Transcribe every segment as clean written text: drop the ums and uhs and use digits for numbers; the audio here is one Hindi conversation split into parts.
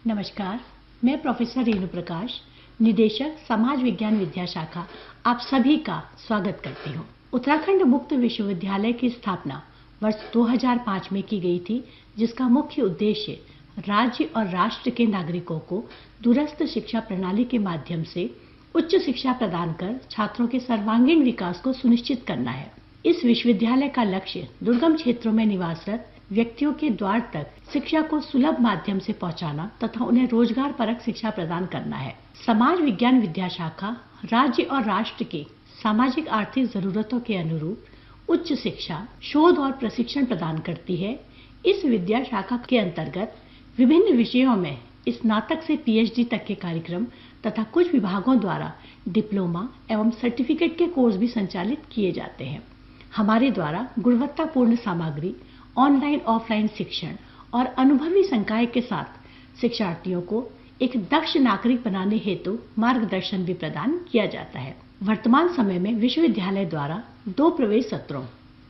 नमस्कार, मैं प्रोफेसर रेणु प्रकाश, निदेशक समाज विज्ञान विद्या शाखा, आप सभी का स्वागत करती हूँ। उत्तराखंड मुक्त विश्वविद्यालय की स्थापना वर्ष 2005 में की गई थी, जिसका मुख्य उद्देश्य राज्य और राष्ट्र के नागरिकों को दूरस्थ शिक्षा प्रणाली के माध्यम से उच्च शिक्षा प्रदान कर छात्रों के सर्वांगीण विकास को सुनिश्चित करना है। इस विश्वविद्यालय का लक्ष्य दुर्गम क्षेत्रों में निवासरत व्यक्तियों के द्वार तक शिक्षा को सुलभ माध्यम से पहुंचाना तथा उन्हें रोजगार परक शिक्षा प्रदान करना है। समाज विज्ञान विद्या शाखा राज्य और राष्ट्र की सामाजिक आर्थिक जरूरतों के अनुरूप उच्च शिक्षा, शोध और प्रशिक्षण प्रदान करती है। इस विद्या शाखा के अंतर्गत विभिन्न विषयों में स्नातक से पीएचडी तक के कार्यक्रम तथा कुछ विभागों द्वारा डिप्लोमा एवं सर्टिफिकेट के कोर्स भी संचालित किए जाते हैं। हमारे द्वारा गुणवत्तापूर्ण सामग्री, ऑनलाइन ऑफलाइन शिक्षण और अनुभवी संकाय के साथ शिक्षार्थियों को एक दक्ष नागरिक बनाने हेतु मार्गदर्शन भी प्रदान किया जाता है। वर्तमान समय में विश्वविद्यालय द्वारा 2 प्रवेश सत्रों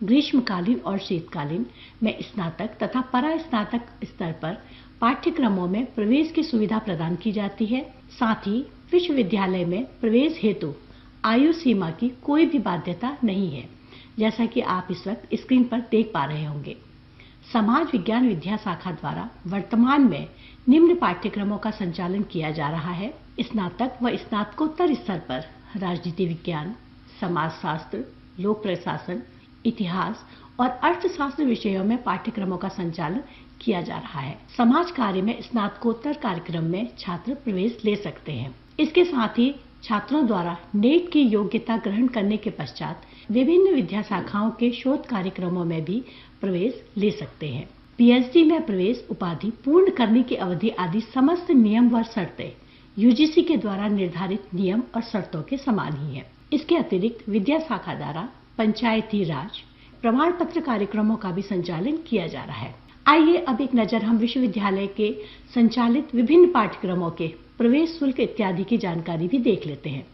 ग्रीष्मकालीन और शीतकालीन में स्नातक तथा परास्नातक स्तर पर पाठ्यक्रमों में प्रवेश की सुविधा प्रदान की जाती है। साथ ही विश्वविद्यालय में प्रवेश हेतु आयु सीमा की कोई भी बाध्यता नहीं है, जैसा कि आप इस वक्त स्क्रीन पर देख पा रहे होंगे। समाज विज्ञान विद्या शाखा द्वारा वर्तमान में निम्न पाठ्यक्रमों का संचालन किया जा रहा है। स्नातक व स्नातकोत्तर स्तर पर राजनीति विज्ञान, समाजशास्त्र, लोक प्रशासन, इतिहास और अर्थशास्त्र विषयों में पाठ्यक्रमों का संचालन किया जा रहा है। समाज कार्य में स्नातकोत्तर कार्यक्रम में छात्र प्रवेश ले सकते हैं। इसके साथ ही छात्रों द्वारा नेट की योग्यता ग्रहण करने के पश्चात विभिन्न विद्या शाखाओं के शोध कार्यक्रमों में भी प्रवेश ले सकते हैं। पीएचडी में प्रवेश, उपाधि पूर्ण करने की अवधि आदि समस्त नियम व शर्तें यूजीसी के द्वारा निर्धारित नियम और शर्तों के समान ही है। इसके अतिरिक्त विद्या शाखा द्वारा पंचायती राज प्रमाण पत्र कार्यक्रमों का भी संचालन किया जा रहा है। आइए अब एक नजर हम विश्वविद्यालय के संचालित विभिन्न पाठ्यक्रमों के प्रवेश शुल्क इत्यादि की जानकारी भी देख लेते हैं।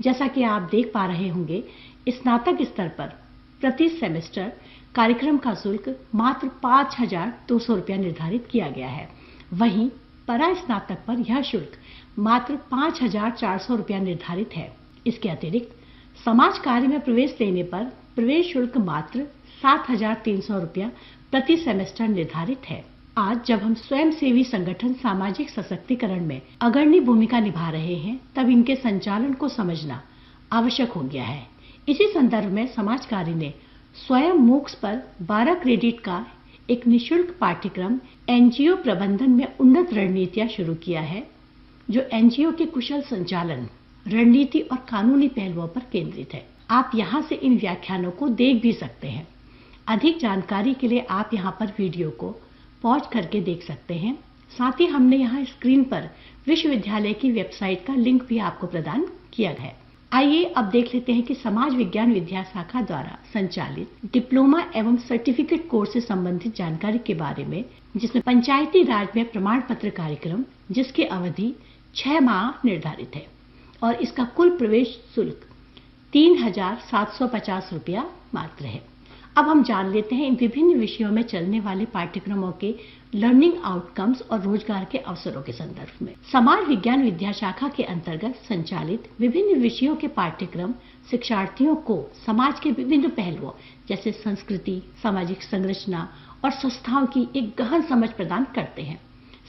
जैसा कि आप देख पा रहे होंगे, स्नातक स्तर पर प्रति सेमेस्टर कार्यक्रम का शुल्क मात्र 5,200 रुपया निर्धारित किया गया है। वहीं परास्नातक पर यह शुल्क मात्र 5,400 रुपया निर्धारित है। इसके अतिरिक्त समाज कार्य में प्रवेश लेने पर प्रवेश शुल्क मात्र 7,300 रुपया प्रति सेमेस्टर निर्धारित है। आज जब हम स्वयंसेवी संगठन सामाजिक सशक्तिकरण में अग्रणी भूमिका निभा रहे हैं, तब इनके संचालन को समझना आवश्यक हो गया है। इसी संदर्भ में समाज कार्य ने स्वयं मूक्स पर 12 क्रेडिट का एक निःशुल्क पाठ्यक्रम एनजीओ प्रबंधन में उन्नत रणनीतियां शुरू किया है, जो एनजीओ के कुशल संचालन, रणनीति और कानूनी पहलुओं पर केंद्रित है। आप यहां से इन व्याख्यानों को देख भी सकते हैं। अधिक जानकारी के लिए आप यहां पर वीडियो को पॉज करके देख सकते हैं। साथ ही हमने यहाँ स्क्रीन पर विश्वविद्यालय की वेबसाइट का लिंक भी आपको प्रदान किया है। आइए अब देख लेते हैं कि समाज विज्ञान विद्या शाखा द्वारा संचालित डिप्लोमा एवं सर्टिफिकेट कोर्स से संबंधित जानकारी के बारे में, जिसमें पंचायती राज में प्रमाण पत्र कार्यक्रम, जिसकी अवधि 6 माह निर्धारित है और इसका कुल प्रवेश शुल्क 3,750 रुपया मात्र है। अब हम जान लेते हैं इन विभिन्न विषयों में चलने वाले पाठ्यक्रमों के लर्निंग आउटकम्स और रोजगार के अवसरों के संदर्भ में। समाज विज्ञान विद्या शाखा के अंतर्गत संचालित विभिन्न विषयों के पाठ्यक्रम शिक्षार्थियों को समाज के विभिन्न पहलुओं जैसे संस्कृति, सामाजिक संरचना और संस्थाओं की एक गहन समझ प्रदान करते हैं।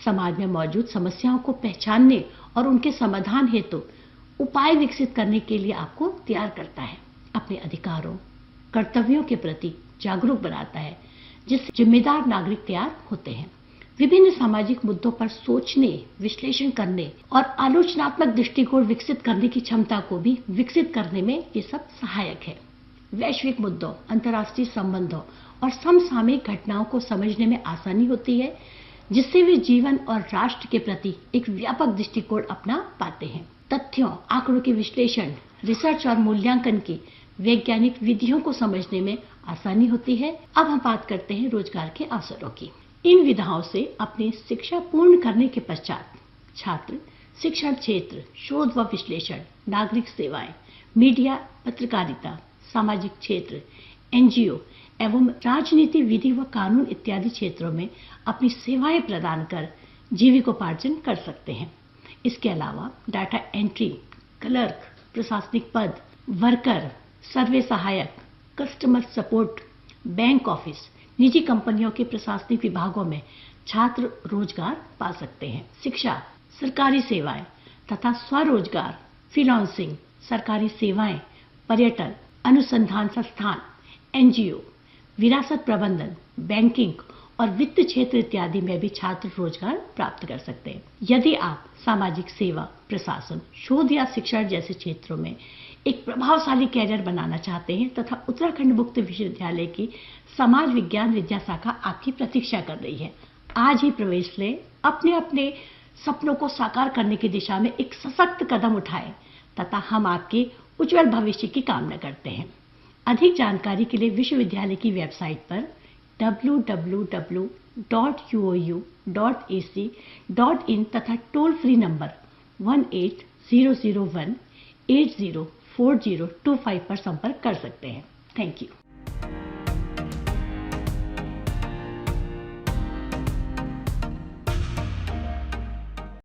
समाज में मौजूद समस्याओं को पहचानने और उनके समाधान हेतु उपाय विकसित करने के लिए आपको तैयार करता है। अपने अधिकारों, कर्तव्यों के प्रति जागरूक बनाता है, जिससे जिम्मेदार नागरिक तैयार होते हैं। विभिन्न सामाजिक मुद्दों पर सोचने, विश्लेषण करने और आलोचनात्मक दृष्टिकोण विकसित करने की क्षमता को भी विकसित करने में ये सब सहायक है। वैश्विक मुद्दों, अंतर्राष्ट्रीय संबंधों और समसामयिक घटनाओं को समझने में आसानी होती है, जिससे वे जीवन और राष्ट्र के प्रति एक व्यापक दृष्टिकोण अपना पाते हैं। तथ्यों, आंकड़ों के विश्लेषण, रिसर्च और मूल्यांकन की वैज्ञानिक विधियों को समझने में आसानी होती है। अब हम बात करते हैं रोजगार के अवसरों की। इन विधाओं से अपनी शिक्षा पूर्ण करने के पश्चात छात्र शिक्षण क्षेत्र, शोध व विश्लेषण, नागरिक सेवाएं, मीडिया, पत्रकारिता, सामाजिक क्षेत्र, एनजीओ एवं राजनीति, विधि व कानून इत्यादि क्षेत्रों में अपनी सेवाएं प्रदान कर जीविकोपार्जन कर सकते हैं। इसके अलावा डाटा एंट्री, क्लर्क, प्रशासनिक पद, वर्कर, सर्वे सहायक, कस्टमर सपोर्ट, बैंक ऑफिस, निजी कंपनियों के प्रशासनिक विभागों में छात्र रोजगार पा सकते हैं। शिक्षा, सरकारी सेवाएं तथा स्वरोजगार, फ्रीलांसिंग, सरकारी सेवाएं, पर्यटन, अनुसंधान संस्थान, एनजीओ, विरासत प्रबंधन, बैंकिंग और वित्त क्षेत्र इत्यादि में भी छात्र रोजगार प्राप्त कर सकते हैं। यदि आप सामाजिक सेवा, प्रशासन, शोध या शिक्षण जैसे क्षेत्रों में एक प्रभावशाली कैरियर बनाना चाहते हैं तथा उत्तराखंड मुक्त विश्वविद्यालय की समाज विज्ञान विद्या शाखा आपकी प्रतीक्षा कर रही है। आज ही प्रवेश लें, अपने अपने सपनों को साकार करने की दिशा में एक सशक्त कदम उठाएं तथा हम आपके उज्जवल भविष्य की कामना करते हैं। अधिक जानकारी के लिए विश्वविद्यालय की वेबसाइट पर www.uou.ac.in तथा टोल फ्री नंबर 18001 804025 पर संपर्क कर सकते हैं। Thank you.